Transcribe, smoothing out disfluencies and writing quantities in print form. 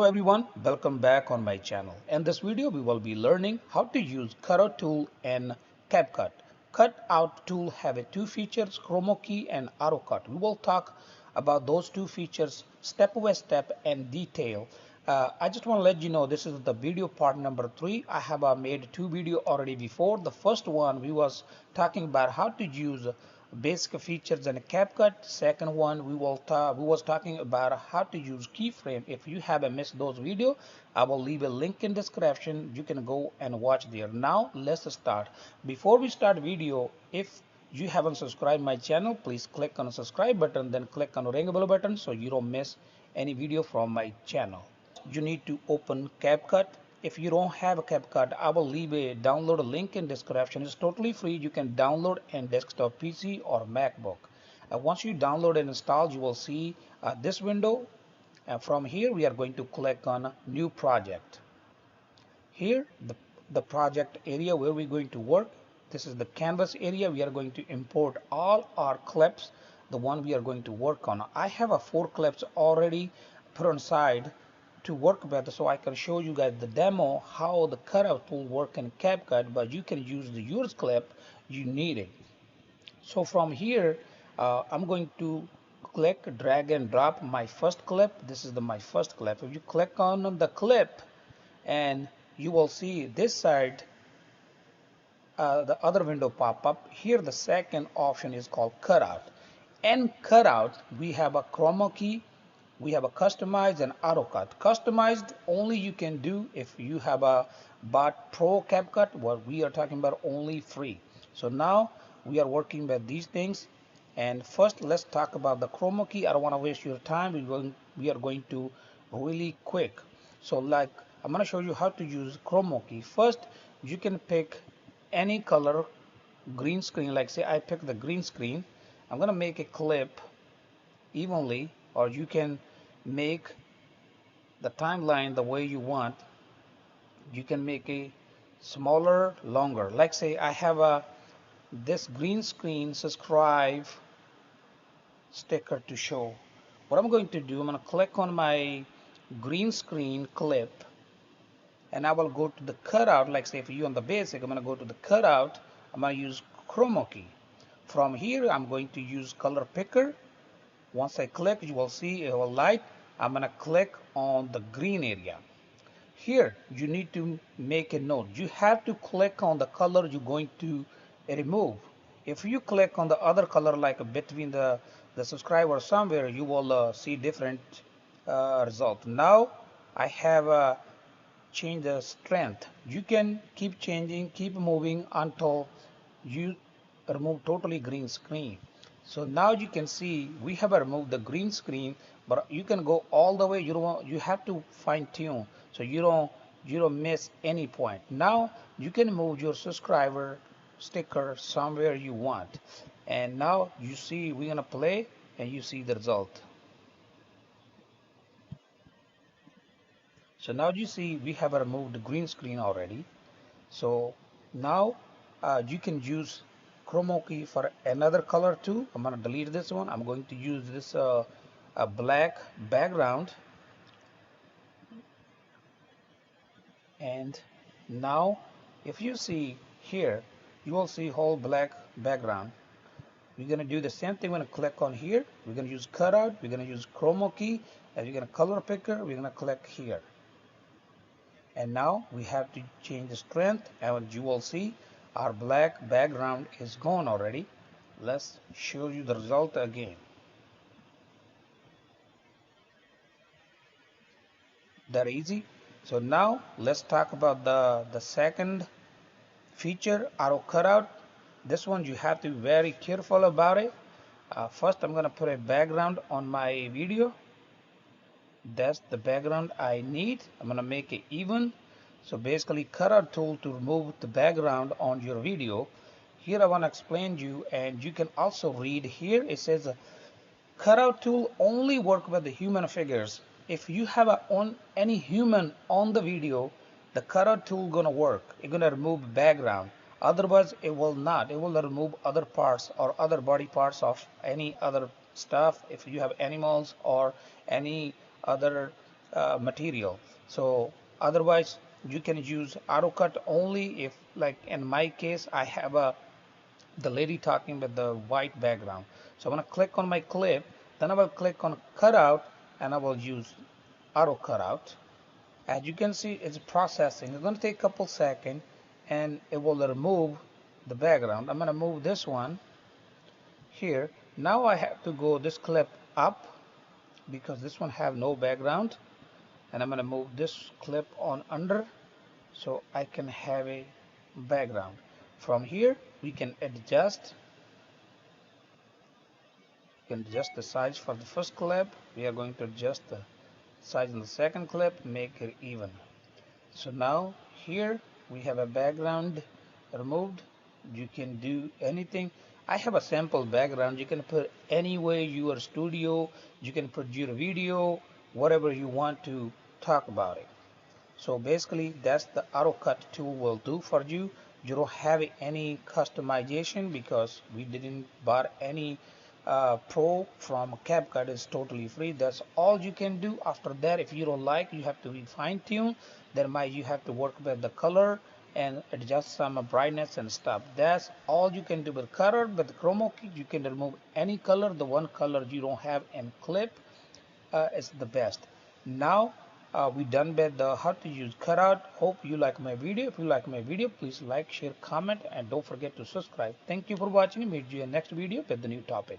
Hello everyone, welcome back on my channel. In this video we will be learning how to use cutout tool in CapCut. Cutout tool have two features, chroma key and auto cut. We will talk about those two features step by step and detail. I just want to let you know this is the video part number 3. I have made two video already before. The first one we was talking about how to use basic features in CapCut. Second one we was talking about how to use keyframe. If you haven't missed those video, I will leave a link in description. You can go and watch there. Now let's start. Before we start video, if you haven't subscribed my channel, please click on the subscribe button, then click on the ring bell button so you don't miss any video from my channel. You need to open CapCut. If you don't have a CapCut, I will leave a download link in description. It's totally free. You can download in desktop PC or MacBook. Once you download and install, you will see this window. From here, we are going to click on New Project. Here, the project area where we're going to work. This is the canvas area. We are going to import all our clips, the one we are going to work on. I have 4 clips already put on side to work better, so I can show you guys the demo how the cutout tool work in CapCut, but you can use the yours clip you need it. So from here I'm going to click, drag and drop my first clip. This is my first clip. If you click on the clip, and you will see this side the other window pop up. Here the second option is called cutout. In cutout we have a chroma key, we have a customized and auto cut. Customized only you can do if you have a bought pro CapCut. What we are talking about only free. So now we are working with these things, and first let's talk about the chroma key. I don't want to waste your time. We are going to really quick. So like I'm going to show you how to use chroma key. First you can pick any color green screen. Like say I pick the green screen, I'm going to make a clip evenly, or you can make the timeline the way you want. You can make a smaller, longer. Like say I have this green screen subscribe sticker to show. What I'm going to do, I'm going to click on my green screen clip, and I will go to the cutout. Like say if you on the basic, I'm going to go to the cutout. I'm going to use chroma key. From here I'm going to use color picker. Once I click, you will see it will light. I'm going to click on the green area. Here you need to make a note. You have to click on the color you're going to remove. If you click on the other color, like between the subscriber somewhere, you will see different result. Now I have changed the strength. You can keep changing, keep moving until you remove totally green screen. So now you can see we have removed the green screen, but you can go all the way. You have to fine tune so you don't miss any point. Now you can move your subscriber sticker somewhere you want, and now you see we're gonna play and you see the result. So now you see we have removed the green screen already. So now you can use chroma key for another color too. I'm going to delete this one. I'm going to use this a black background, and now if you see here, you will see whole black background. We're going to do the same thing. We're going to click on here. We're going to use cutout. We're going to use chroma key, and we're going to color picker. We're going to click here. And now we have to change the strength, and you will see our black background is gone already. Let's show you the result again. That easy. So now let's talk about the second feature, auto cutout. This one you have to be very careful about it. First I'm going to put a background on my video. That's the background I need. I'm going to make it even. So basically cutout tool to remove the background on your video. Here I want to explain you, and you can also read here. It says cutout tool only work with the human figures. If you have any human on the video, the cutout tool gonna work. It's gonna remove background. Otherwise it will not. It will remove other parts or other body parts of any other stuff. If you have animals or any other material. So otherwise you can use AutoCut only if, like in my case, I have the lady talking with the white background. So I'm going to click on my clip, then I will click on cutout, and I will use auto cutout. As you can see, it's processing. It's going to take a couple seconds and it will remove the background. I'm going to move this one here. Now I have to go this clip up because this one have no background, and I'm going to move this clip on under so I can have a background. From here we can adjust the size for the first clip. We are going to adjust the size in the second clip, make it even. So now here we have a background removed. You can do anything. I have a sample background. You can put anywhere your studio. You can put your video, whatever you want to talk about it. So basically that's the AutoCut tool will do for you. You don't have any customization because we didn't buy any pro from CapCut. Is totally free. That's all you can do. After that, if you don't like, you have to be fine-tuned. Then you have to work with the color and adjust some brightness and stuff. That's all you can do with color. With the chroma key, you can remove any color. The one color you don't have in clip is the best. Now we done with the how to use cutout. Hope you like my video. If you like my video, please like, share, comment, and don't forget to subscribe. Thank you for watching. Meet you in next video with the new topic.